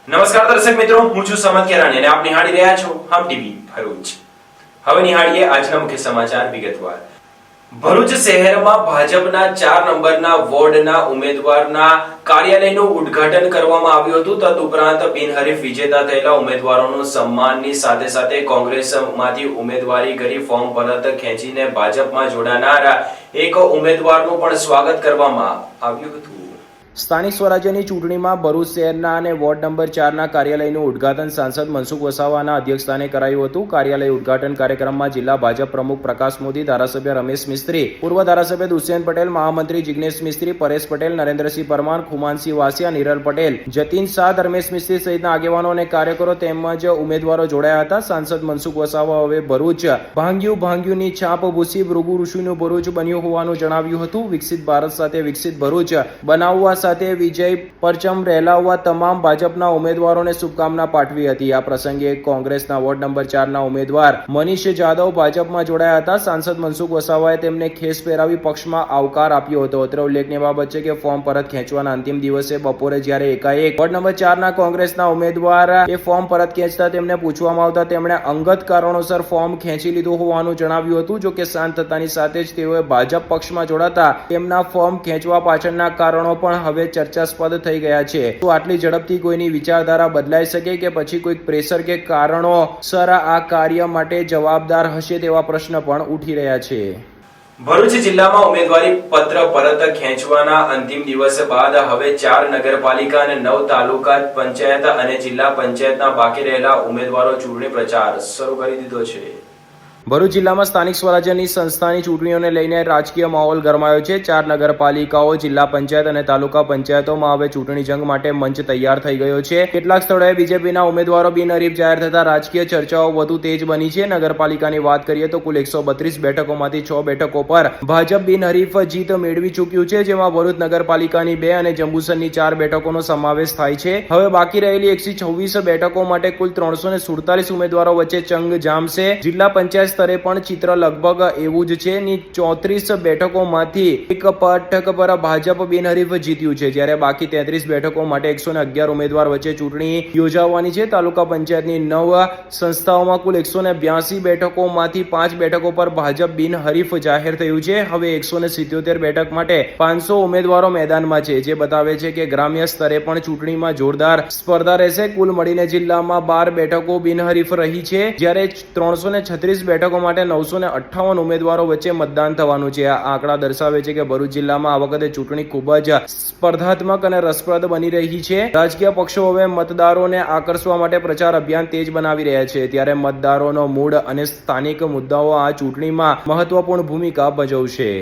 નમસ્કાર દર્શક મિત્રો, હું છું સમત કેરાણી અને આપ નિહાળી રહ્યા છો હમ ટીવી ભરૂચ। હવે નિહાળીએ આજના મુખ્ય સમાચાર વિગતવાર। ભરૂચ શહેરમાં ભાજપના 4 નંબરના વોર્ડના ઉમેદવારના કાર્યાલયનું ઉદ્ઘાટન કરવામાં આવ્યું હતું। તદુપરાંત બિનહરીફ વિજેતા થયેલા ઉમેદવારોનું સન્માનની સાથે સાથે કોંગ્રેસમાંથી ઉમેદવારી કરી ફોર્મ પરત ખેંચીને ભાજપમાં જોડાનાર એક ઉમેદવારનું પણ સ્વાગત કરવામાં આવ્યું હતું। સ્થાનિક સ્વરાજ્યની ચૂંટણીમાં ભરૂચ શહેરના અને વોર્ડ નંબર 4ના કાર્યાલયનું ઉદ્ઘાટન સાંસદ મનસુખ વસાવાના અધ્યક્ષસ્થાને કરાયું હતું। કાર્યાલય ઉદ્ઘાટન કાર્યક્રમમાં જિલ્લા ભાજપ પ્રમુખ પ્રકાશ મોદી, ધારાસભ્ય રમેશ મિસ્ત્રી, પૂર્વ ધારાસભ્ય દુષ્યંત પટેલ, મહામંત્રી જિગ્નેશ મિસ્ત્રી, પરેશ પટેલ, નરેન્દ્રસિંહ પરમાર, ખુમાનસિંહ વાસિયા, નિરલ પટેલ, જતીન શાહ, ધર્મેશ મિસ્ત્રી સહિતના આગેવાનો અને કાર્યકરો તેમજ ઉમેદવારો જોડાયા હતા। સાંસદ મનસુખ વસાવા હવે ભરૂચ ભાંગ્યુની છાપ ભૂસી ભૃગુ ઋષિનું ભરૂચ બન્યું હોવાનું જણાવ્યું હતું। વિકસિત ભારત સાથે વિકસિત ભરૂચ બનાવવા સાથે વિજય પરચમ રહેલાવવા તમામ ભાજપના ઉમેદવારોને શુભકામના પાઠવી હતી। આ પ્રસંગે કોંગ્રેસના વોર્ડ નંબર 4ના ઉમેદવાર મનીષ જાદવ ભાજપમાં જોડાયા હતા। સાંસદ મનસુખ વસાવાએ તેમને ખેસ પહેરાવી પક્ષમાં આવકાર આપ્યો હતો। અત્રે ઉલ્લેખનીય બાબત છે કે ફોર્મ પરત ખેંચવાના અંતિમ દિવસે બપોરે જ્યારે એકાએક વોર્ડ નંબર 4ના કોંગ્રેસના ઉમેદવાર એ ફોર્મ પરત ખેંચતા તેમને પૂછવામાં આવતા તેમણે અંગત કારણોસર ફોર્મ ખેંચી લીધું હોવાનું જણાવ્યું હતું। જો કે શાંત થતાની સાથે જ તેઓએ ભાજપ પક્ષમાં જોડાતા તેમના ફોર્મ ખેંચવા પાછળના કારણો પણ હવે ચર્ચાસ્પદ થઈ ગયા છે। તો આટલી ઝડપથી કોઈની વિચારધારા બદલાઈ શકે કે પછી કોઈ પ્રેશર કે કારણોસર આ કાર્ય માટે જવાબદાર હશે તેવા પ્રશ્ન પણ ઉઠી રહ્યા છે। ભરૂચ જિલ્લામાં ઉમેદવારી પત્ર પરત ખેંચવાના અંતિમ દિવસ બાદ હવે 4 નગરપાલિકા અને 9 તાલુકા પંચાયત અને જિલ્લા પંચાયતના બાકી રહેલા ઉમેદવારો ચૂંટણી પ્રચાર શરૂ કરી દીધો છે। ભરૂચ જિલ્લામાં સ્થાનિક સ્વરાજ્યની સંસ્થાની ચૂંટણીઓને લઈને રાજકીય માહોલ ગરમાયો છે। 4 નગરપાલિકાઓ, જિલ્લા પંચાયત અને તાલુકા પંચાયતોમાં હવે ચૂંટણી જંગ માટે મંચ તૈયાર થઈ ગયો છે। કેટલાક સ્થળોએ બીજેપીના ઉમેદવારો બિનહરીફ જાહેર થતા રાજકીય ચર્ચાઓ વધુ તેજ બની છે। નગરપાલિકાની વાત કરીએ તો કુલ 132 બેઠકોમાંથી 6 બેઠકો પર ભાજપ બિનહરીફ જીત મેળવી ચૂક્યું છે, જેમાં ભરૂચ નગરપાલિકાની 2 અને જંબુસરની 4 બેઠકોનો સમાવેશ થાય છે। હવે બાકી રહેલી 126 બેઠકો માટે કુલ 347 ઉમેદવારો વચ્ચે જંગ જામશે। જિલ્લા પંચાયત સ્તરે પણ ચિત્ર લગભગ એવું જ છે। 34 બેઠકોમાંથી એક બેઠક પર ભાજપ બિનહરીફ જીત્યું છે, જ્યારે બાકી 33 બેઠકો માટે 111 ઉમેદવાર વચ્ચે ચૂંટણી યોજાવાની છે। તાલુકા પંચાયતની 9 સંસ્થાઓમાં કુલ 182 બેઠકોમાંથી 5 બેઠકો પર ભાજપ બિનહરીફ જાહેર થયું છે। હવે 177 બેઠક માટે 500 ઉમેદવારો મેદાનમાં છે, જે બતાવે છે કે ગ્રામ્ય સ્તરે પણ ચૂંટણીમાં જોરદાર સ્પર્ધા રહેશે। કુલ મળીને જિલ્લામાં 12 બેઠકો બિનહરીફ રહી છે, જ્યારે 336 બેઠકો માટે 958 ઉમેદવારો વચ્ચે મતદાન થવાનું છે। આ આંકડા દર્શાવે છે કે ભરૂચ જિલ્લામાં આ વખતે ચૂંટણી ખૂબ જ સ્પર્ધાત્મક અને રસપ્રદ બની રહી છે। રાજકીય પક્ષો હવે મતદારોને આકર્ષવા માટે પ્રચાર અભિયાન તેજ બનાવી રહ્યા છે, ત્યારે મતદારોનો મૂડ અને સ્થાનિક મુદ્દાઓ આ ચૂંટણીમાં મહત્વપૂર્ણ ભૂમિકા ભજવશે।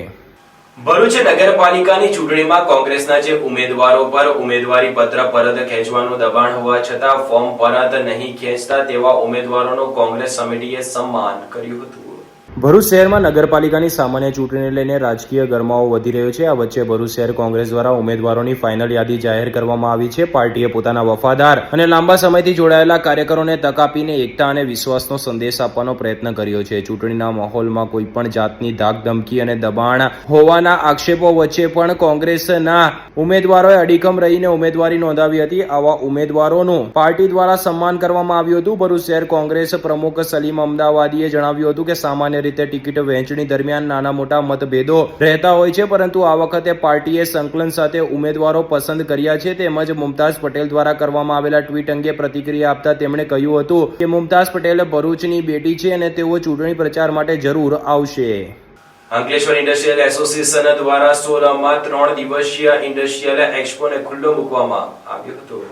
ભરૂચ નગરપાલિકાની ચૂંટણીમાં કોંગ્રેસના જે ઉમેદવારો પર ઉમેદવારી પત્ર પરત ખેંચવાનું દબાણ હોવા છતાં ફોર્મ પરત નહીં ખેંચતા તેવા ઉમેદવારોનું કોંગ્રેસ સમિતિએ સન્માન કર્યું હતું। ભરૂચ શહેરમાં નગરપાલિકાની સામાન્ય ચૂંટણીને લઈને રાજકીય ગરમાવો વધી રહ્યો છે। આ વચ્ચે ભરૂચ શહેર કોંગ્રેસ દ્વારા ઉમેદવારોની ફાઇનલ યાદી જાહેર કરવામાં આવી છે। પાર્ટીએ પોતાના વફાદાર અને લાંબા સમયથી જોડાયેલા કાર્યકરોને તક આપીને એકતા અને વિશ્વાસનો સંદેશ આપવાનો પ્રયત્ન કર્યો છે। ચૂંટણીના માહોલમાં કોઈ પણ જાતની ધાકધમકી અને દબાણ હોવાના આક્ષેપો વચ્ચે પણ કોંગ્રેસના ઉમેદવારોએ અડીખમ રહીને ઉમેદવારી નોંધાવી હતી। આવા ઉમેદવારોનું પાર્ટી દ્વારા સન્માન કરવામાં આવ્યું હતું। ભરૂચ શહેર કોંગ્રેસ પ્રમુખ સલીમ અમદાવાદીએ જણાવ્યું હતું કે સામાન્ય રીતે ટિકિટ વહેંચણી દરમિયાન નાના મોટા મતભેદો રહેતા હોય છે, પરંતુ આ વખતે પાર્ટીએ સંકલન સાથે ઉમેદવારો પસંદ કર્યા છે। તેમજ મુમતાઝ પટેલ દ્વારા કરવામાં આવેલા ટ્વીટ અંગે પ્રતિક્રિયા આપતા તેમણે કહ્યું હતું કે મુમતાઝ પટેલ ભરૂચની બેટી છે અને તેઓ ચૂંટણી પ્રચાર માટે જરૂર આવશે। અંકલેશ્વર ઇન્ડસ્ટ્રીયલ એસોસિએશન દ્વારા 16માં 3 દિવસીય ઇન્ડસ્ટ્રીયલ એક્સપોને ખુલ્લો મૂકવામાં આવ્યો હતો।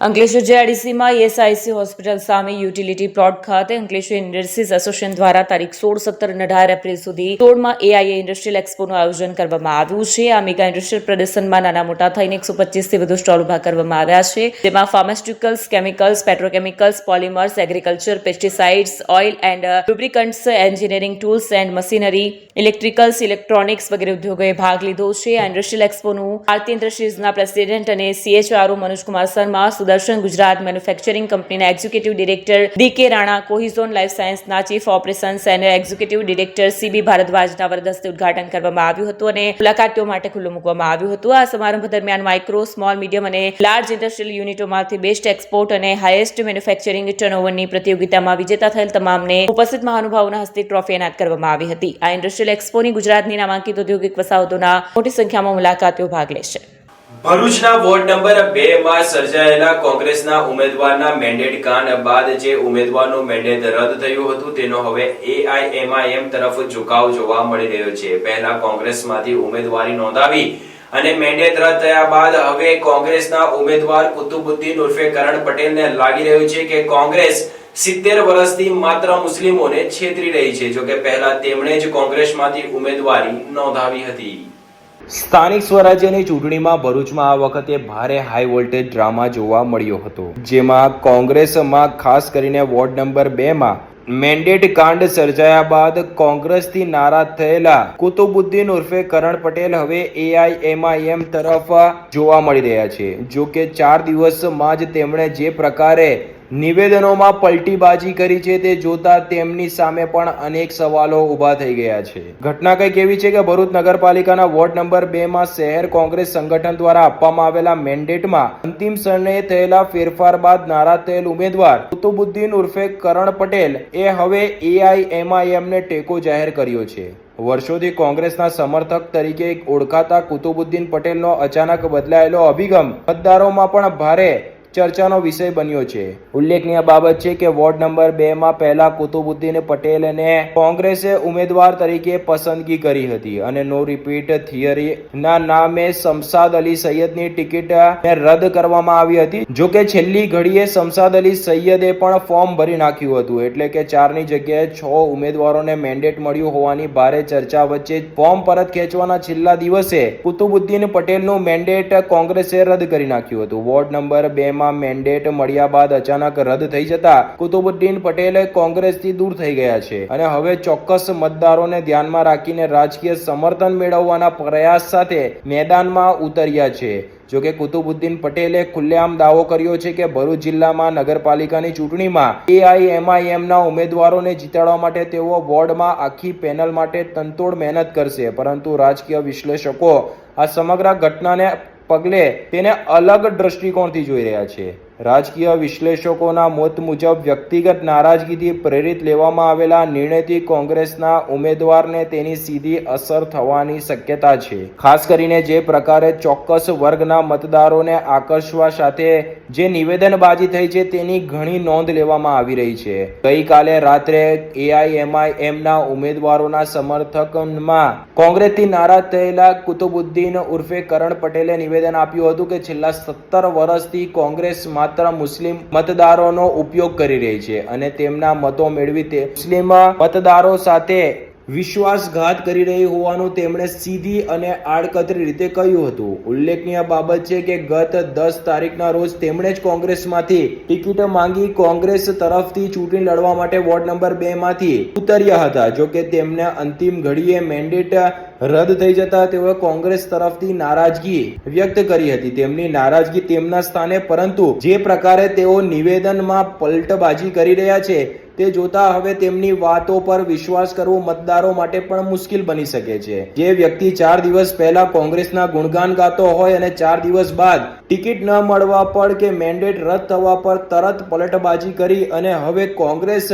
અંકલેશ્વર જેઆઈડીસીમાં ESIC હોસ્પિટલ સામે યુટિલિટી પ્લોટ ખાતે અંકલેશ્વર ઇન્ડસ્ટ્રીઝ એસોસિએશન દ્વારા તારીખ 16, 17 અને 18 એપ્રિલ સુધી 16માં AIA ઇન્ડસ્ટ્રીયલ એક્સપોનું આયોજન કરવામાં આવ્યું છે। આ મેગા ઇન્ડસ્ટ્રીયલ પ્રદર્શનમાં નાના મોટા થઈને 125થી વધુ સ્ટોલ ઉભા કરવામાં આવ્યા છે, જેમાં pharmaceuticals, chemicals, petrochemicals, polymers, agriculture, pesticides, oil and lubricants, engineering tools and machinery, electricals, electronics વગેરે ઉદ્યોગોએ ભાગ લીધો છે। આ ઇન્ડસ્ટ્રીયલ એક્સપોનું ભારતીય ઇન્ડસ્ટ્રીઝના પ્રેસિડેન્ટ અને CHRO મનોજકુમાર શર્મા, સુદર્શન, ગુજરાત મેન્યુફેક્ચરિંગ કંપનીના executive director D K. Rana, Cohizon life સાયન્સના chief operations and executive director C B. ભારદ્વાજના વરદસ્તે ઉદ્ઘાટન કરવામાં આવ્યું હતું અને મુલાકાતીઓ માટે ખુલ્લું મૂકવામાં આવ્યું હતું. આ સમારંભ દરમિયાન માઇક્રો, સ્મોલ, મીડિયમ અને લાર્જ ઇન્ડસ્ટ્રીયલ યુનિટોમાંથી બેસ્ટ એક્સપોર્ટ અને હાઈએસ્ટ મેન્યુફેક્ચરિંગ ટર્નઓવરની પ્રતિયોગિતામાં વિજેતા થયેલ તમામને ઉપસ્થિત મહાનુભાવોના હસ્તે ટ્રોફી એનાયત કરવામાં આવી હતી. આ ઇન્ડસ્ટ્રીયલ એક્સપોની ગુજરાતની નામાંકિત ઔદ્યોગિક વસાહતોના મોટી સંખ્યામાં મુલાકાતીઓ ભાગ લેશે. ભરૂચના વોર્ડ નંબર 2 માં સર્જાયેલા કોંગ્રેસના ઉમેદવારના મેન્ડેટ કાંડ બાદ જે ઉમેદવારનું મેન્ડેટ રદ થયું હતું તેનો હવે AIMIM તરફ ઝુકાવ જોવા મળી રહ્યો છે. પહેલા કોંગ્રેસમાંથી ઉમેદવારી નોંધાવી અને મેન્ડેટ રદ થયા બાદ હવે કોંગ્રેસના ઉમેદવાર કુતુબુદ્દીન ઉર્ફે કરણ પટેલને લાગી રહ્યું છે કે કોંગ્રેસ 70 વર્ષથી માત્ર મુસ્લિમોને છેતરી રહી છે. જોકે પહેલા તેમણે જ કોંગ્રેસમાંથી ઉમેદવારી નોંધાવી હતી. સ્થાનિક સ્વરાજ્યની ચૂંટણીમાં ભરૂચમાં આ વખતે ભારે હાઈ વોલ્ટેજ ડ્રામા જોવા મળ્યો હતો, જેમાં કોંગ્રેસમાં ખાસ કરીને વોર્ડ નંબર 2 માં મેન્ડેટ કાંડ સર્જાયા બાદ કોંગ્રેસથી નારાજ થયેલા કુતુબુદ્દીન ઉર્ફે કરણ પટેલ હવે AIMIM તરફ જોવા મળી રહ્યા છે. જો કે 4 દિવસમાં જ તેમણે જે પ્રકારે નિવેદનોમાં પલટીબાજી કરી છે તે જોતા તેમની સામે પણ અનેક સવાલો ઊભા થઈ ગયા છે. ઘટના કંઈક એવી છે કે ભરૂચ નગરપાલિકાના વોર્ડ નંબર 2 માં શહેર કોંગ્રેસ સંગઠન દ્વારા આપવામાં આવેલા મેન્ડેટમાં અંતિમ સમયે થયેલા ફેરફાર બાદ નારાજ થયેલ ઉમેદવાર કુતુબુદ્દીન ઉર્ફે કરણ પટેલ એ હવે AIMIM ને ટેકો જાહેર કર્યો છે. વર્ષોથી કોંગ્રેસના સમર્થક તરીકે ઓળખાતા કુતુબુદ્દીન પટેલનો અચાનક બદલાયેલો અભિગમ મતદારોમાં પણ ભારે ચર્ચાનો વિષય બન્યો છે. ઉલ્લેખનીય બાબત છે કે વોર્ડ નંબર 2 માં પહેલા કુતુબુદ્દીન પટેલને કોંગ્રેસે ઉમેદવાર તરીકે પસંદગી કરી હતી અને નો રિપીટ થિયરી ના નામે શમશાદ અલી સૈયદની ટિકિટ રદ કરવામાં આવી હતી. જો કે છેલ્લી ઘડીએ શમશાદ અલી સૈયદે પણ ફોર્મ ભરી નાખ્યું હતું, એટલે કે 4 ની જગ્યાએ 6 ઉમેદવારોને મેન્ડેટ મળ્યું હોવાની ભારે ચર્ચા વચ્ચે ફોર્મ પરત ખેંચવાના છેલ્લા દિવસે કુતુબુદ્દીન પટેલનું મેન્ડેટ કોંગ્રેસે રદ કરી નાખ્યું હતું. વોર્ડ નંબર 2 માં મેન્ડેટ મળ્યા બાદ અચાનક રદ થઈ જતા કુતુબુદ્દીન પટેલ કોંગ્રેસથી દૂર થઈ ગયા છે અને હવે ચોક્કસ મતદારોને ધ્યાનમાં રાખીને રાજકીય સમર્થન મેળવવાના પ્રયાસ સાથે મેદાનમાં ઉતર્યા છે. જોકે કુતુબુદ્દીન પટેલે ખુલ્લેઆમ દાવો કર્યો છે કે ભરૂચ જિલ્લામાં નગરપાલિકાની ચૂંટણીમાં AIMIM ના ઉમેદવારોને જીતાડવા માટે તેઓ વોર્ડમાં આખી પેનલ માટે તનતોડ મહેનત કરશે, પરંતુ રાજકીય વિશ્લેષકો આ સમગ્ર ઘટનાને પગલે તેને અલગ દ્રષ્ટિકોણથી જોઈ રહ્યા છે. રાજકીય વિશ્લેષકોના મત મુજબ વ્યક્તિગત નારાજગીથી પ્રેરિત લેવામાં આવેલા નિર્ણયથી કોંગ્રેસના ઉમેદવારને તેની સીધી અસર થવાની શક્યતા છે. ખાસ કરીને જે પ્રકારે ચોક્કસ વર્ગના મતદારોને આકર્ષવા સાથે જે નિવેદનબાજી થઈ છે તેની ઘણી નોંધ લેવામાં આવી રહી છે. ગઈકાલે રાત્રે AIMIM ના ઉમેદવારોના સમર્થનમાં કોંગ્રેસથી નારાજ થયેલા કુતુબુદ્દીન ઉર્ફે કરણ પટેલે નિવેદન આપ્યું હતું કે છેલ્લા 17 વર્ષથી કોંગ્રેસ માત્ર મુસ્લિમ મતદારોનો ઉપયોગ કરી રહી છે અને તેમના મતો મેળવી તે મુસ્લિમ મતદારો સાથે વિશ્વાસઘાત કરી રહી હોવાનું તેમણે સીધી અને આડકતરી રીતે કહ્યું હતું. ઉલ્લેખનીય બાબત છે કે ગત 10 તારીખના રોજ તેમણે જ કોંગ્રેસમાંથી ટિકિટ માંગી કોંગ્રેસ તરફથી ચૂંટણી લડવા માટે વોર્ડ નંબર 2 માંથી ઉતર્યા હતા. જો કે તેમને અંતિમ ઘડીએ મેન્ડેટ રદ થઈ જતા તેઓએ કોંગ્રેસ તરફથી નારાજગી વ્યક્ત કરી હતી. તેમની નારાજગી તેમના સ્થાને, પરંતુ જે પ્રકારે તેઓ નિવેદનમાં પલટબાજી કરી રહ્યા છે તે જોતા હવે તેમની વાતો પર વિશ્વાસ કરવો મતદારો માટે પણ મુશ્કેલ બની શકે છે. જે વ્યક્તિ 4 દિવસ પહેલા કોંગ્રેસના ગુણગાન ગાતો હોય અને 4 દિવસ બાદ ટિકિટ ન મળવા પર કે મેન્ડેટ રદ થવા પર તરત પલટબાજી કરી અને હવે કોંગ્રેસ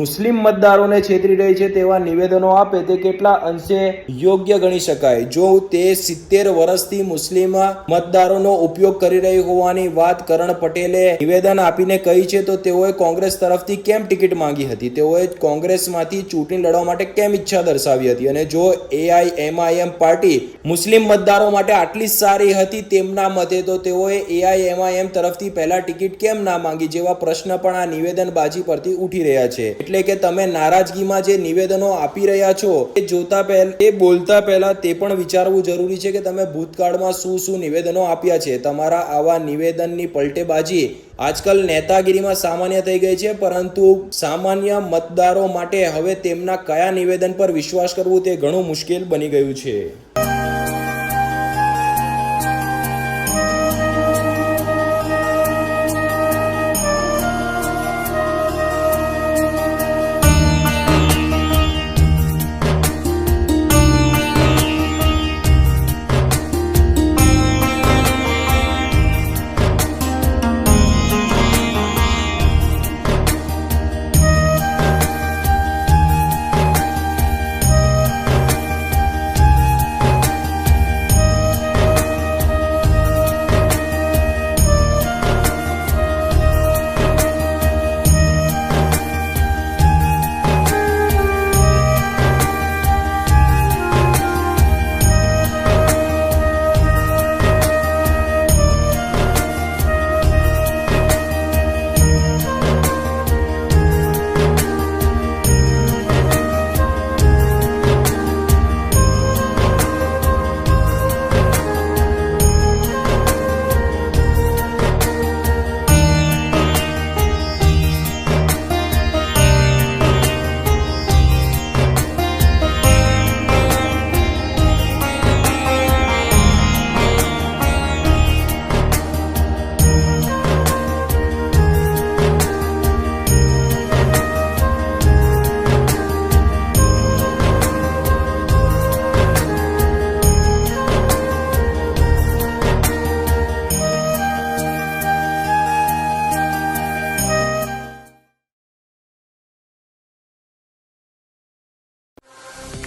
મુસ્લિમ મતદારોને છેતરી રહી છે તેવા નિવેદનો આપે તે કેટલા અંશે યોગ્ય ગણી શકાય. જો તે 70 વર્ષથી મુસ્લિમ મતદારોનો ઉપયોગ કરી રહી હોવાની વાત કરણ પટેલે નિવેદન આપીને કહી છે, તો તેઓએ કોંગ્રેસ તરફથી કેમ ટિકિટ માંગી હતી? તેઓએ કોંગ્રેસમાંથી ચૂંટણી લડવા માટે કેમ ઈચ્છા દર્શાવી હતી? અને જો AIMIM પાર્ટી મુસ્લિમ મતદારો માટે આટલી સારી હતી તેમના મતે, તો તેઓએ AIMIM તરફથી પહેલા ટિકિટ કેમ ના માંગી? જેવા પ્રશ્ન પણ આ નિવેદનબાજી પરથી ઉઠી રહ્યા છે. એટલે કે તમે નારાજગીમાં જે નિવેદનો આપી રહ્યા છો તે બોલતા પહેલા તે પણ વિચારવું જરૂરી છે કે તમે ભૂતકાળમાં શું નિવેદનો આપ્યા છે. તમારા આવા નિવેદનની પલટેબાજી આજકાલ નેતાગીરીમાં સામાન્ય થઈ ગઈ છે, પરંતુ સામાન્ય મતદારો માટે હવે તેમના કયા નિવેદન પર વિશ્વાસ કરવો તે ઘણું મુશ્કેલ બની ગયું છે.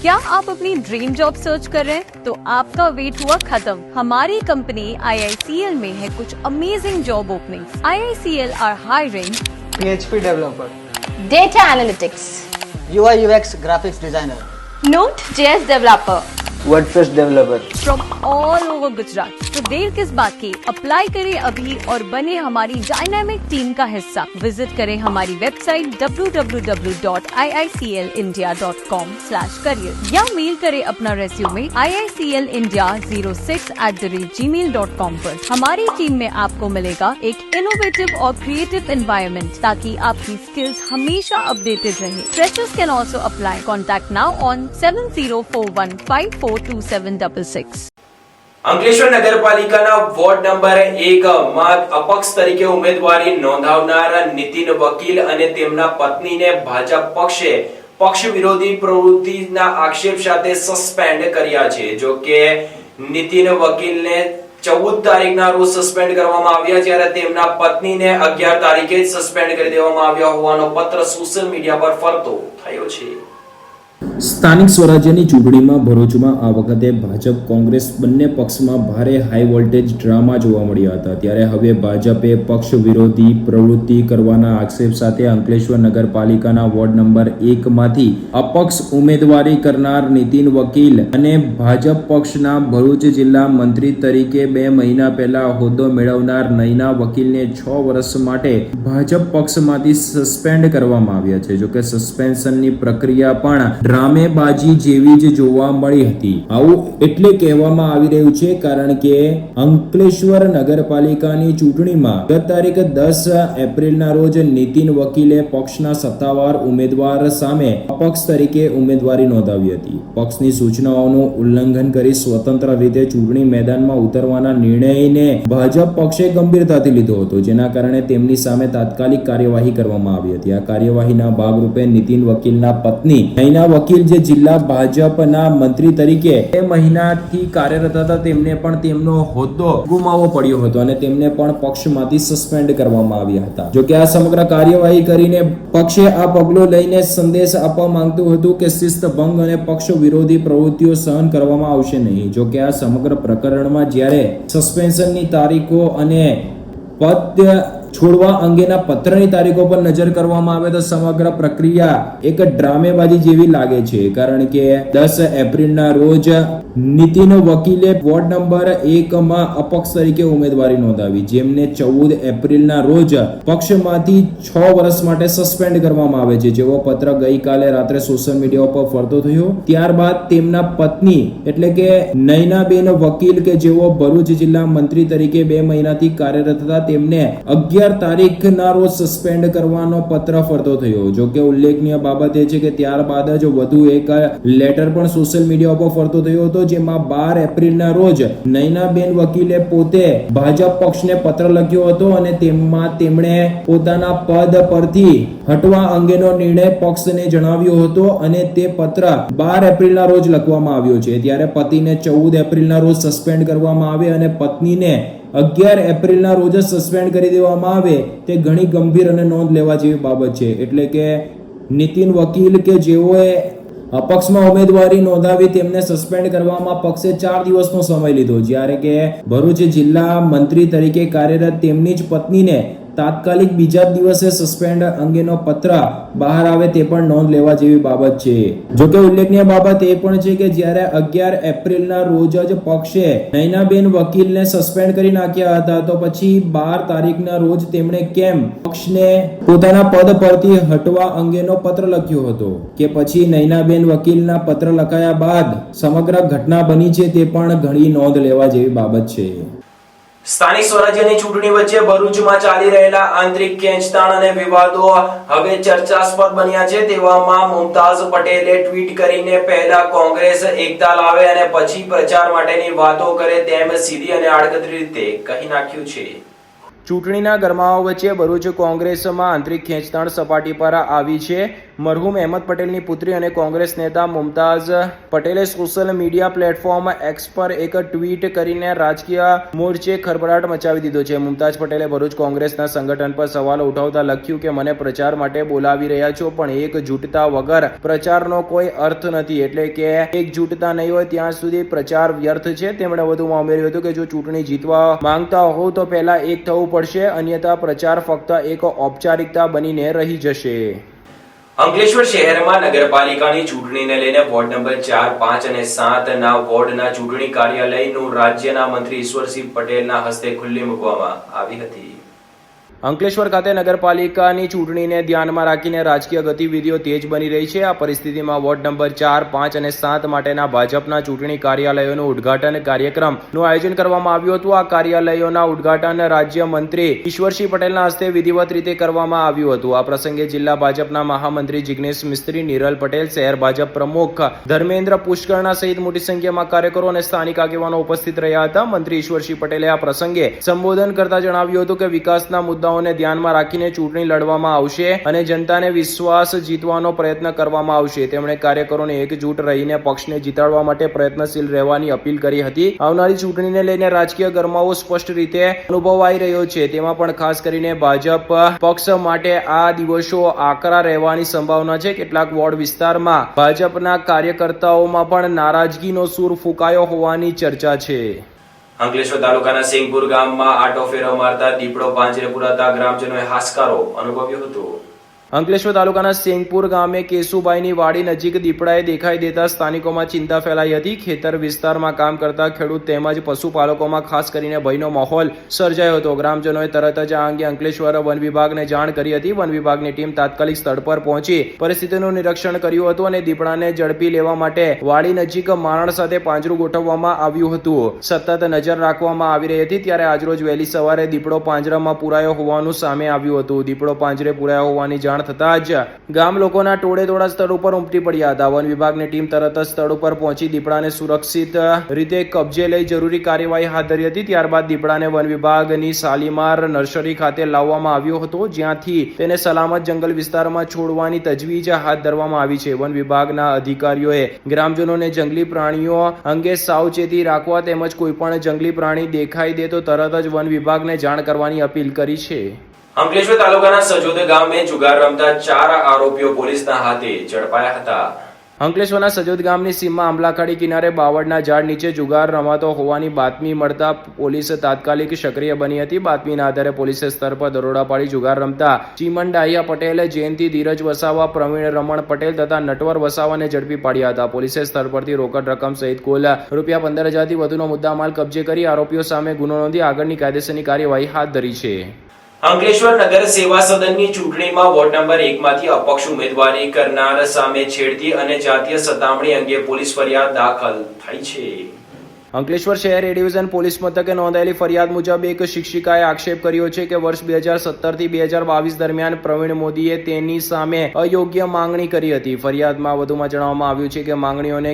क्या आप अपनी ड्रीम जॉब सर्च कर रहे हैं? तो आपका वेट हुआ खत्म। हमारी कंपनी IICL में है कुछ amazing job openings. IICL are hiring PHP developer, Data Analytics, UI UX graphics designer, Node.js developer. WordPress developer. From all over Gujarat. तो देर किस बात की, अप्लाई करें अभी और बने हमारी डायनामिक टीम का हिस्सा। विजिट करें हमारी वेबसाइट www.iiclindia.com/career या मेल करें अपना रेज्यूमे iiclindia06@gmail.com पर। हमारी टीम में आपको मिलेगा एक इनोवेटिव और क्रिएटिव एनवायरनमेंट ताकि आपकी स्किल्स हमेशा अपडेटेड रहे। Freshers can also apply. Contact now on 7041542766. Ankleshwar નગરપાલિકાના વોર્ડ નંબર 1 માં અપક્ષ તરીકે ઉમેદવારી નોંધાવનાર નીતિન વકીલ અને તેમના પત્નીને ભાજપ પક્ષે પક્ષ વિરોધી પ્રવૃત્તિના આક્ષેપ સાથે સસ્પેન્ડ કર્યા છે। જો કે નીતિન વકીલને 14 તારીખના રોજ સસ્પેન્ડ કરવામાં આવ્યા, જ્યારે તેમના પત્નીને 11 તારીખે જ સસ્પેન્ડ કરી દેવામાં આવ્યા હોવાનો પત્ર સોશિયલ મીડિયા પર ફરતો થયો છે। સ્થાનિક સ્વરાજ્યની ચૂંટણીમાં ભરૂચમાં આ વખતે ભાજપ કોંગ્રેસ બંને પક્ષમાં ભારે હાઈ વોલ્ટેજ ડ્રામા જોવા મળ્યા હતા। ત્યારે હવે ભાજપે પક્ષ વિરોધી પ્રવૃત્તિ કરવાના આક્ષેપ સાથે અંકલેશ્વર નગરપાલિકાના વોર્ડ નંબર 1 માંથી અપક્ષ ઉમેદવારી કરનાર નીતિન વકીલ અને ભાજપ પક્ષના ભરૂચ જિલ્લા મંત્રી તરીકે 2 મહિના પહેલા હોદ્દો મેળવનાર નયના વકીલને 6 વર્ષ માટે ભાજપ પક્ષમાંથી સસ્પેન્ડ કરવામાં આવ્યા છે। જોકે સસ્પેન્શનની પ્રક્રિયા પણ ડ્રામેબાજી જેવી જ જોવા મળી હતી। આવું એટલે કહેવામાં આવી રહ્યું છે કારણ કે અંકલેશ્વર નગરપાલિકાની ચૂંટણીમાં ગત તારીખ 10 એપ્રિલના રોજ નીતિન વકીલે પક્ષના સત્તાવાર ઉમેદવાર સામે અપક્ષ તરીકે ઉમેદવારી નોંધાવી હતી। પક્ષની સૂચનાઓનું ઉલ્લંઘન કરી સ્વતંત્ર રીતે ચૂંટણી મેદાનમાં ઉતરવાના નિર્ણયને ભાજપ પક્ષે ગંભીરતાથી લીધો હતો, જેના કારણે તેમની સામે તાત્કાલિક કાર્યવાહી કરવામાં આવી હતી। આ કાર્યવાહીના ભાગરૂપે નીતિન વકીલના પત્ની નયના વકીલ જે જિલ્લા ભાજપના મંત્રી તરીકે 2 મહિનાથી કાર્યરત હતા, તેમને પણ તેમનો હોદ્દો ગુમાવવો પડ્યો હતો અને તેમને પણ પક્ષમાંથી સસ્પેન્ડ કરવામાં આવ્યા હતા। જો કે આ સમગ્ર કાર્યવાહી કરીને પક્ષે આ પગલું લઈને સંદેશ આપવા માંગતું હતું કે શિસ્ત ભંગ અને પક્ષ વિરોધી પ્રવૃત્તિઓ સહન કરવામાં આવશે નહીં। જો કે આ સમગ્ર પ્રકરણમાં જ્યારે સસ્પેન્શનની તારીખો અને પદ છોડવા અંગેના પત્રની તારીખો પર નજર કરવામાં આવે તો સમગ્ર પ્રક્રિયા એક ડ્રામેબાજી જેવી લાગે છે, કારણ કે 10 એપ્રિલના રોજ નીતિન વકીલે વોર્ડ નંબર 1 માં અપક્ષ તરીકે ઉમેદવારી નોંધાવી, જેમને 14 એપ્રિલના રોજ પક્ષમાંથી 6 વર્ષ માટે સસ્પેન્ડ કરવામાં આવે છે, જેવો પત્ર ગઈકાલે રાત્રે સોશિયલ મીડિયા પર ફરતો થયો। ત્યારબાદ તેમના પત્ની એટલે કે નયનાબેન વકીલ કે જેઓ ભરૂચ જિલ્લા મંત્રી તરીકે 2 મહિનાથી કાર્યરત હતા, તેમને 11 તારીખના રોજ સસ્પેન્ડ કરવાનો પત્ર ફરતો થયો। જો કે ઉલ્લેખનીય બાબત એ છે કે ત્યારબાદ જ વધુ એક લેટર પણ સોશિયલ મીડિયા પર ફરતો થયો હતો, જેમાં 12 એપ્રિલના રોજ નયનાબેન વકીલે પોતે ભાજપ પક્ષને પત્ર લખ્યો હતો અને તેમાં તેમણે પોતાના પદ પરથી હટવા અંગેનો નિર્ણય પક્ષને જણાવ્યો હતો અને તે પત્ર 12 એપ્રિલના રોજ લખવામાં આવ્યો છે। ત્યારે પતિને 14 એપ્રિલના રોજ સસ્પેન્ડ કરવામાં આવે અને પત્નીને 11 એપ્રિલના રોજ સસ્પેન્ડ કરી દેવામાં આવે તે ઘણી ગંભીર અને નોંધ લેવા જેવી બાબત છે। એટલે કે નીતિન વકીલ કે જેઓએ અપક્ષમાં ઉમેદવારી નોંધાવી તેમને સસ્પેન્ડ કરવામાં પક્ષે 4 દિવસનો સમય લીધો, જ્યારે કે ભરૂચ જિલ્લા મંત્રી તરીકે કાર્યરત તેમની જ પત્નીને તાત્કાલિક બીજા દિવસે સસ્પેન્ડ અંગેનો પત્ર બહાર આવે તે પણ નોંધ લેવા જેવી બાબત છે। જો કે ઉલ્લેખનીય બાબત એ પણ છે કે જ્યારે 11 એપ્રિલના રોજ જ પક્ષે નયનાબેન વકીલને સસ્પેન્ડ કરી નાખ્યા હતા, તો પછી 12 તારીખના રોજ તેમણે કેમ પક્ષને પોતાના પદ પરથી હટવા અંગેનો પત્ર લખ્યો હતો કે પછી નયનાબેન વકીલના પત્ર લખાયા બાદ સમગ્ર ઘટના બની છે તે પણ ઘણી નોંધ લેવા જેવી બાબત છે। સ્થાનિક સ્વરાજ્યની ચૂંટણી વચ્ચે ભરૂચમાં ચાલી રહેલા આંતરિક ખેંચતાણ અને વિવાદો હવે ચર્ચાસ્પદ બન્યા છે। તેવામાં મુમતાઝ પટેલે ટ્વીટ કરીને પહેલા કોંગ્રેસ એકતા લાવે અને પછી પ્રચાર માટેની વાતો કરે તેમ સીધી અને આડકતરી રીતે કહી નાખ્યું છે। ચૂંટણીના ગરમાવા વચ્ચે ભરૂચ કોંગ્રેસમાં આંતરિક ખેંચતાણ સપાટી પર આવી છે. મરહુમ અહેમદ પટેલની પુત્રી અને કોંગ્રેસ નેતા મુમતાઝ પટેલે સોશિયલ મીડિયા પ્લેટફોર્મ એક્સ પર એક ટ્વીટ કરીને રાજકીય મોરચે ખળભળાટ મચાવી દીધો છે. મુમતાઝ પટેલે ભરૂચ કોંગ્રેસના સંગઠન પર સવાલો ઉઠાવતા લખ્યું કે મને પ્રચાર માટે બોલાવી રહ્યા છો, પણ એકજૂટતા વગર પ્રચારનો કોઈ અર્થ નથી, એટલે કે એકજૂટતા નહીં હોય ત્યાં સુધી પ્રચાર વ્યર્થ છે. તેમણે વધુમાં ઉમેર્યું હતું કે જો ચૂંટણી જીતવા માંગતા હોવ તો પહેલા એક થવું પડશે, અન્યથા પ્રચાર ફક્ત એક ઔપચારિકતા બનીને રહી જશે. અંકલેશ્વર શહેરમાં નગરપાલિકાની ચૂંટણીને લઈને વોર્ડ નંબર 4, 5 અને 7 ના વોર્ડના ચૂંટણી કાર્યાલયનું રાજ્યના મંત્રી ઈશ્વરસિંહ પટેલના હસ્તે ખુલ્લી મૂકવામાં આવી હતી. અંકલેશ્વર ખાતે નગરપાલિકાની ચૂંટણીને ધ્યાનમાં રાખીને રાજકીય ગતિવિધિઓ તેજ બની રહી છે. આ પરિસ્થિતિમાં વોર્ડ નંબર 4, 5 અને 7 માટેના ભાજપના ચૂંટણી કાર્યાલયોનું ઉદ્ઘાટન કાર્યક્રમનું આયોજન કરવામાં આવ્યું હતું. આ કાર્યાલયોના ઉદ્ઘાટન રાજ્ય મંત્રી ઈશ્વરસિંહ પટેલના હસ્તે વિધિવત રીતે કરવામાં આવ્યું હતું. આ પ્રસંગે જિલ્લા ભાજપના મહામંત્રી જિગ્નેશ મિસ્ત્રી, નિરલ પટેલ, શહેર ભાજપ પ્રમુખ ધર્મેન્દ્ર પુષ્કરણા સહિત મોટી સંખ્યામાં કાર્યકરો અને સ્થાનિક આગેવાનો ઉપસ્થિત રહ્યા હતા. મંત્રી ઈશ્વરસિંહ પટેલે આ પ્રસંગે સંબોધન કરતા જણાવ્યું હતું કે વિકાસના મુદ્દાઓને ધ્યાનમાં રાખીને ચૂંટણી લડવામાં આવશે અને જનતાને વિશ્વાસ જીતવાનો પ્રયત્ન કરવામાં આવશે. તેમણે કાર્યકરોને એકજૂટ રહીને પક્ષને જીતાડવા માટે પ્રયત્નશીલ રહેવાની અપીલ કરી હતી. આવનારી ચૂંટણીને લઈને રાજકીય ગરમાવો સ્પષ્ટ રીતે અનુભવાઈ રહ્યો છે. તેમાં પણ ખાસ કરીને ભાજપ પક્ષ માટે આ દિવસો આકરા રહેવાની સંભાવના છે. કેટલાક વોર્ડ વિસ્તારમાં ભાજપના કાર્યકર્તાઓમાં પણ નારાજગીનો સૂર ફૂંકાયો હોવાની ચર્ચા છે. અંકલેશ્વર તાલુકાના સિંગપુર ગામમાં આટો ફેરો મારતા દીપડો પાંજરે પુરાતા ગ્રામજનોએ હાશકારો અનુભવ્યો હતો. અંકલેશ્વર તાલુકાના સિંગપુર ગામે કેશુભાઈની વાડી નજીક દીપડાએ દેખાઈ દેતા સ્થાનિકોમાં ચિંતા ફેલાઈ હતી. ખેતર વિસ્તારમાં કામ કરતા ખેડૂત તેમજ પશુપાલકોમાં ખાસ કરીને ભયનો માહોલ સર્જાયો હતો. ગ્રામજનોએ તરત જ આ અંગે અંકલેશ્વર વન વિભાગને જાણ કરી હતી. વન વિભાગની ટીમ તાત્કાલિક સ્થળ પર પહોંચી પરિસ્થિતિનું નિરીક્ષણ કર્યું હતું અને દીપડાને ઝડપી લેવા માટે વાડી નજીક મારણ સાથે પાંજરું ગોઠવવામાં આવ્યું હતું. સતત નજર રાખવામાં આવી રહી હતી. ત્યારે આજરોજ વહેલી સવારે દીપડો પાંજરામાં પુરાયો હોવાનું સામે આવ્યું હતું. દીપડો પાંજરે પુરાયો હોવાની જાણ થતા જ ગામ લોકોના ટોળે ટોળા સ્થળ ઉપર ઉમટી પડ્યા હતા. વન વિભાગની ટીમ તરત જ સ્થળ ઉપર પહોંચી દીપડાને સુરક્ષિત રીતે કબજે લઈ જરૂરી કાર્યવાહી હાથ ધરી હતી. ત્યારબાદ દીપડાને વન વિભાગની શાલીમાર નર્સરી ખાતે લાવવામાં આવ્યો હતો, જ્યાંથી તેને સલામત જંગલ વિસ્તારમાં છોડવાની તજવીજ હાથ ધરવામાં આવી છે. વન વિભાગના અધિકારીઓએ ગ્રામજનોને જંગલી પ્રાણીઓ અંગે સાવચેતી રાખવા તેમજ કોઈ પણ જંગલી પ્રાણી દેખાઈ દે તો તરત જ વન વિભાગને જાણ કરવાની અપીલ કરી છે. અંકલેશ્વર તાલુકાના સજોદ ગામે જુગાર રમતા 4 આરોપીઓ પોલીસના હાથે ઝડપાયા હતા. અંકલેશ્વરના સજોદ ગામની સીમમાં આંબલાખાડી કિનારે બાવળના ઝાડ નીચે જુગાર રમાતો હોવાની બાતમી મળતા પોલીસ તાત્કાલિક સક્રિય બની હતી. બાતમીના આધારે પોલીસે સ્થળ પર દરોડા પાડી જુગાર રમતા ચીમન ડાહિયા પટેલ, જયંતિ ધીરજ વસાવા, પ્રવીણ રમણ પટેલ તથા નટવર વસાવાને ઝડપી પાડ્યા હતા. પોલીસે સ્થળ પરથી રોકડ રકમ સહિત કુલ ₹15,000 થી વધુનો મુદ્દામાલ કબજે કરી આરોપીઓ સામે ગુનો નોંધી આગળની કાયદેસરની કાર્યવાહી હાથ ધરી છે. અંકલેશ્વર નગર સેવા સદનની ચૂંટણીમાં વોર્ડ નંબર 1 માંથી અપક્ષ ઉમેદવારી કરનાર સામે છેડતી અને જાતીય સતામણી અંગે પોલીસ ફરિયાદ દાખલ થઈ છે. અંકલેશ્વર શહેર એ ડિવિઝન પોલીસ મથકે નોંધાયેલી ફરિયાદ મુજબ એક શિક્ષિકાએ આક્ષેપ કર્યો છે કે વર્ષ 2017 થી 2022 દરમિયાન પ્રવીણ મોદીએ તેની સામે અયોગ્ય માંગણી કરી હતી. ફરિયાદમાં વધુમાં જણાવવામાં આવ્યું છે કે માંગણીઓને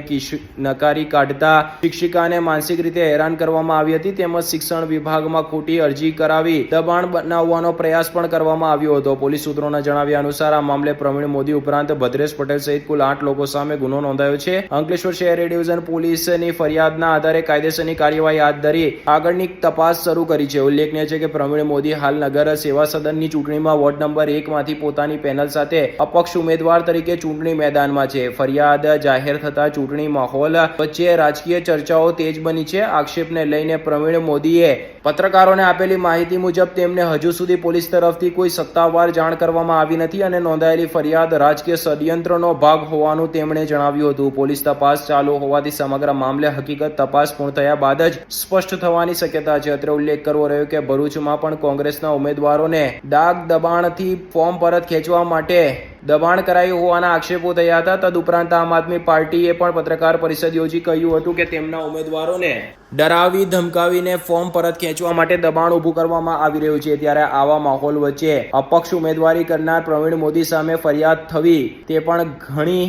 નકારી કાઢતા શિક્ષિકાને માનસિક રીતે હેરાન કરવામાં આવી હતી તેમજ શિક્ષણ વિભાગમાં ખોટી અરજી કરાવી દબાણ બનાવવાનો પ્રયાસ પણ કરવામાં આવ્યો હતો. પોલીસ સૂત્રોના જણાવ્યા અનુસાર આ મામલે પ્રવીણ મોદી ઉપરાંત ભદ્રેશ પટેલ સહિત કુલ 8 લોકો સામે ગુનો નોંધાયો છે. અંકલેશ્વર શહેર એ ડિવિઝન પોલીસની ફરિયાદના આધારે કાયદેસરની કાર્યવાહી હાથ ધરી આગળની તપાસ શરૂ કરી છે. ઉલ્લેખનીય છે કે પ્રવીણ મોદી હાલ નગર સેવા સદનની ચૂંટણીમાં વોર્ડ નંબર 1 માંથી પોતાની પેનલ સાથે અપક્ષ ઉમેદવાર તરીકે ચૂંટણી મેદાનમાં છે. ફરિયાદ જાહેર થતા ચૂંટણી માહોલ વચ્ચે રાજકીય ચર્ચાઓ તેજ બની છે. આક્ષેપને લઈને પ્રવીણ મોદીએ પત્રકારોને આપેલી માહિતી મુજબ તેમને હજુ સુધી પોલીસ તરફથી કોઈ સત્તાવાર જાણ કરવામાં આવી નથી અને નોંધાયેલી ફરિયાદ રાજકીય ષડયંત્રનો ભાગ હોવાનું તેમણે જણાવ્યું હતું. પોલીસ તપાસ ચાલુ હોવાથી સમગ્ર મામલે હકીકત તપાસ પૂર્ણ થયા બાદ જ સ્પષ્ટ થવાની શક્યતા છે. અત્રે ઉલ્લેખ કરવો રહ્યો કે ભરૂચમાં પણ કોંગ્રેસના ઉમેદવારોને ડાક દબાણથી ફોર્મ પરત ખેંચવા માટે દબાણ કરાયું હોવાના આક્ષેપો થયા હતા. તદુપરાંત આમ આદમી પાર્ટીએ પણ પત્રકાર પરિષદ યોજી કહ્યું હતું કે તેમના ઉમેદવારોને ડરાવી ધમકાવીને ફોર્મ પરત ખેંચવા માટે દબાણ ઊભું કરવામાં આવી રહ્યું છે. ત્યારે આવા માહોલ વચ્ચે અપક્ષ ઉમેદવારી કરનાર પ્રવીણ મોદી સામે ફરિયાદ થવી તે પણ ઘણી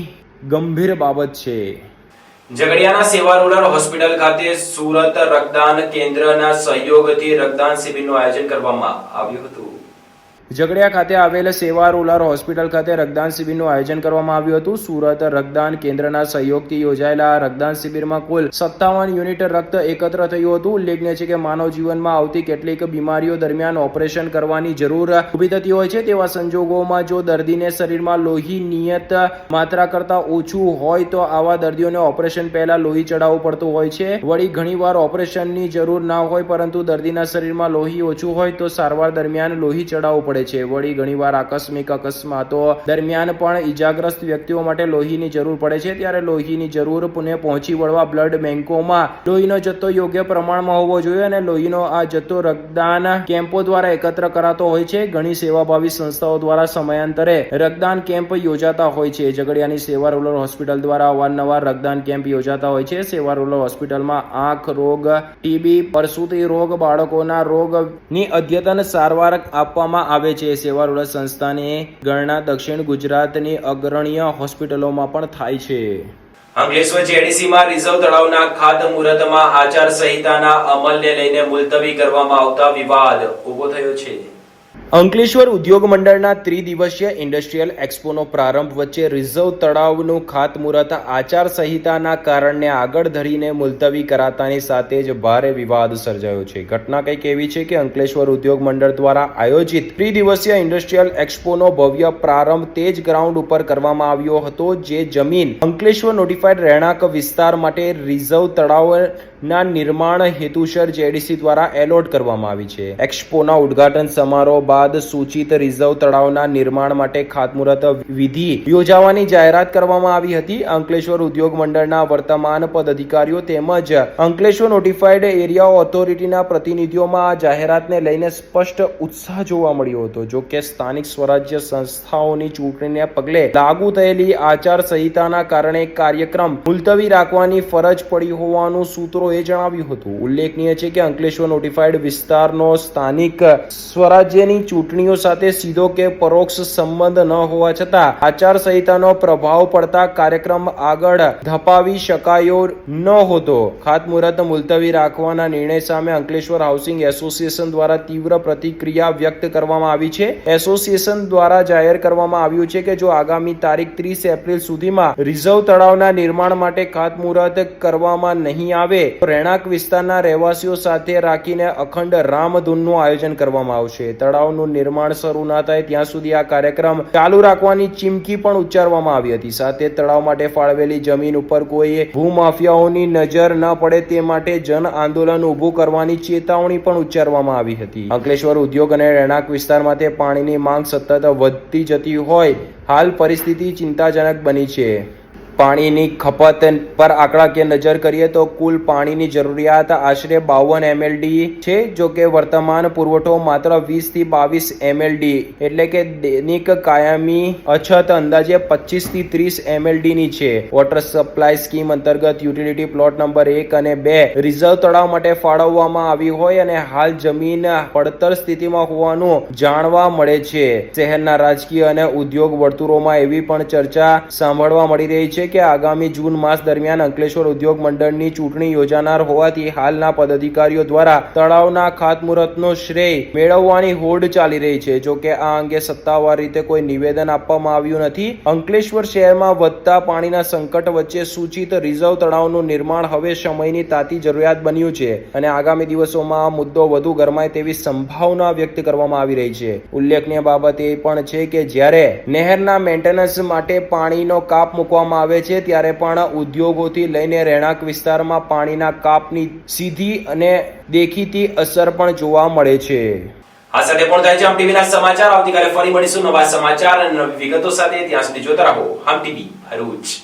ગંભીર બાબત છે. ઝઘડિયાના સેવા રૂરલ હોસ્પિટલ ખાતે સુરત રક્તદાન કેન્દ્રના સહયોગથી રક્તદાન શિબિરનું આયોજન કરવામાં આવ્યું હતું. ઝઘડિયા ખાતે આવેલ સેવા રૂરલ હોસ્પિટલ ખાતે રક્તદાન શિબિરનું આયોજન કરવામાં આવ્યું હતું. સુરત રક્તદાન કેન્દ્રના સહયોગથી યોજાયેલા આ રક્તદાન શિબિરમાં કુલ 57 યુનિટ રક્ત એકત્ર થયું હતું. ઉલ્લેખનીય છે કે માનવ જીવનમાં આવતી કેટલીક બીમારીઓ દરમિયાન ઓપરેશન કરવાની જરૂર ઊભી થતી હોય છે. તેવા સંજોગોમાં જો દર્દીને શરીરમાં લોહી નિયત માત્રા કરતાં ઓછું હોય તો આવા દર્દીઓને ઓપરેશન પહેલા લોહી ચડાવવું પડતું હોય છે. વળી ઘણીવાર ઓપરેશનની જરૂર ના હોય પરંતુ દર્દીના શરીરમાં લોહી ઓછું હોય તો સારવાર દરમિયાન લોહી ચડાવવું પડે છે. વળી ઘણીવાર આકસ્મિક અકસ્માતો દરમિયાન પણ ઈજાગ્રસ્ત વ્યક્તિઓ માટે લોહીની જરૂર પડે છે. ત્યારે લોહીની જરૂર પુને પહોંચી વળવા બ્લડ બેંકોમાં લોહીનો જથ્થો યોગ્ય પ્રમાણમાં હોવો જોઈએ અને લોહીનો આ જથ્થો રક્તદાન કેમ્પો દ્વારા એકત્ર કરાતો હોય છે. ઘણી સેવાભાવી સંસ્થાઓ દ્વારા સમયાંતરે રક્તદાન કેમ્પ યોજાતા હોય છે. ઝઘડિયાની સેવા રૂરલ હોસ્પિટલ દ્વારા અવારનવાર રક્તદાન કેમ્પ યોજાતા હોય છે. સેવા રૂરલ હોસ્પિટલમાં આંખ રોગ, ટીબી, પ્રસૂતિ રોગ, બાળકોના રોગની અદ્યતન સારવાર આપવામાં આવે છે. સેવા રૂરલ સંસ્થાની ગણના દક્ષિણ ગુજરાતની અગ્રણીય હોસ્પિટલોમાં પણ થાય છે. અંકલેશ્વર જેડીસીમાં રિઝર્વ તળાવના ખાતમુહૂર્તમાં આચાર સંહિતાના અમલને લઈને મુલતવી કરવામાં આવતા વિવાદ ઉભો થયો છે. અંકલેશ્વર ઉદ્યોગ મંડળના ત્રિદિવસીય ઇન્ડસ્ટ્રીયલ એક્સપોનો પ્રારંભ વચ્ચે રિઝર્વ તળાવનું ખાતમુહૂર્ત આચાર સંહિતાના કારણે આગળ ધરીને મુલતવી કરાતાની સાથે જ ભારે વિવાદ સર્જાયો છે. ઘટના કંઈક એવી છે કે અંકલેશ્વર ઉદ્યોગ મંડળ દ્વારા આયોજિત ત્રિદિવસીય ઇન્ડસ્ટ્રીયલ એક્સપોનો ભવ્ય પ્રારંભ તે જ ગ્રાઉન્ડ ઉપર કરવામાં આવ્યો હતો જે જમીન અંકલેશ્વર નોટિફાઈડ રહેણાંક વિસ્તાર માટે રિઝર્વ તળાવના નિર્માણ હેતુસર જેડીસી દ્વારા એલોટ કરવામાં આવી છે. એક્સપોના ઉદ્ઘાટન સમારોહ બાદ સૂચિત રિઝર્વ તળાવના નિર્માણ માટે ખાતમુહૂર્ત વિધિ યોજવાની જાહેરાત કરવામાં આવી હતી. અંકલેશ્વર ઉદ્યોગ મંડળના વર્તમાન પદાધિકારીઓ તેમજ અંકલેશ્વર નોટિફાઈડ એરિયા ઓથોરિટીના પ્રતિનિધિઓમાં આ જાહેરાતને લઈને સ્પષ્ટ ઉત્સાહ જોવા મળ્યો હતો. જો કે સ્થાનિક સ્વરાજ્ય સંસ્થાઓની ચૂંટણીને પગલે લાગુ થયેલી આચાર સંહિતાના કારણે કાર્યક્રમ મુલતવી રાખવાની ફરજ પડી હોવાનું સૂત્રોએ જણાવ્યું હતું. ઉલ્લેખનીય છે કે અંકલેશ્વર નોટિફાઈડ વિસ્તારનો સ્થાનિક સ્વરાજ્યની ચૂંટણીઓ સાથે સીધો કે પરોક્ષ સંબંધ ન હોવા છતાં આચાર સંહિતાનો પ્રભાવ પડતા કાર્યક્રમ આગળ ધપાવી શકાયો ન હતો. ખાતમુહૂર્ત મુલતવી રાખવાના નિર્ણય સામે અંકલેશ્વર હાઉસિંગ એસોસિએશન દ્વારા તીવ્ર પ્રતિક્રિયા વ્યક્ત કરવામાં આવી છે. એસોસિએશન દ્વારા જાહેર કરવામાં આવ્યું છે કે જો આગામી તારીખ 30 એપ્રિલ સુધીમાં રિઝર્વ તળાવના નિર્માણ માટે ખાતમુહૂર્ત કરવામાં નહીં આવે તો રહેણાંક વિસ્તારના રહેવાસીઓ સાથે રાખીને અખંડ રામધૂનનું આયોજન કરવામાં આવશે. તળાવનું નિર્માણ શરૂ ના થાય ત્યાં સુધી આ કાર્યક્રમ ચાલુ રાખવાની ચીમકી પણ ઉચ્ચારવામાં આવી હતી. સાથે તળાવ માટે ફાળવેલી જમીન ઉપર કોઈ ભૂમાફિયાઓની નજર ન પડે તે માટે જન આંદોલન ઊભું કરવાની ચેતવણી પણ ઉચ્ચારવામાં આવી હતી. અંકલેશ્વર ઉદ્યોગ અને રહેણાંક વિસ્તારમાં પાણીની માંગ સતત વધતી જતી હોય હાલ પરિસ્થિતિ ચિંતાજનક બની છે. પાણીની ખપત પર આંકડાકીય નજર કરીએ તો કુલ પાણીની જરૂરિયાત આશરે 52 MLD છે. જો કે વર્તમાન પુરવઠો માત્ર 20 થી 22 MLD એટલે કે દૈનિક કાયમી અછત અંદાજે 25 થી 30 MLD ની છે. વોટર સપ્લાય સ્કીમ અંતર્ગત યુટિલિટી પ્લોટ નંબર 1 અને 2 રિઝર્વ તળાવ માટે ફાળવવામાં આવી હોય અને હાલ જમીન પડતર સ્થિતિમાં હોવાનું જાણવા મળે છે. શહેરના રાજકીય અને ઉદ્યોગ વર્તુળોમાં એવી પણ ચર્ચા સાંભળવા મળી રહી છે કે આગામી જૂન માસ દરમિયાન અંકલેશ્વર ઉદ્યોગ મંડળની ચૂંટણી યોજાનાર હોવાથી હાલના પદાધિકારીઓ દ્વારા તળાવના ખાતમુહૂર્તનો શ્રેય મેળવવાની હોડ ચાલી રહી છે. જો કે આ અંગે સત્તાવાર રીતે કોઈ નિવેદન આપવામાં આવ્યું નથી. અંકલેશ્વર શહેરમાં વધતા પાણીના સંકટ વચ્ચે સૂચિત રિઝર્વ તળાવનું નિર્માણ હવે સમયની તાતી જરૂરિયાત બન્યું છે અને આગામી દિવસોમાં આ મુદ્દો વધુ ગરમાય તેવી સંભાવના વ્યક્ત કરવામાં આવી રહી છે. ઉલ્લેખનીય બાબત એ પણ છે કે જ્યારે નહેરના મેન્ટેનન્સ માટે પાણીનો કાપ મૂકવામાં આવે છે ત્યારે પણ ઉદ્યોગોથી લઈને રહેણાંક વિસ્તારમાં પાણીના કાપની સીધી અને દેખીતી અસર પણ જોવા મળે છે. આ સાથે પણ થાય છે હમ ટીવીના સમાચાર. આવતીકાલે ફરી મળીશું નવા સમાચાર અને નવી વિગતો સાથે. ત્યાં સુધી જોતા રહો હમ ટીવી ભરૂચ.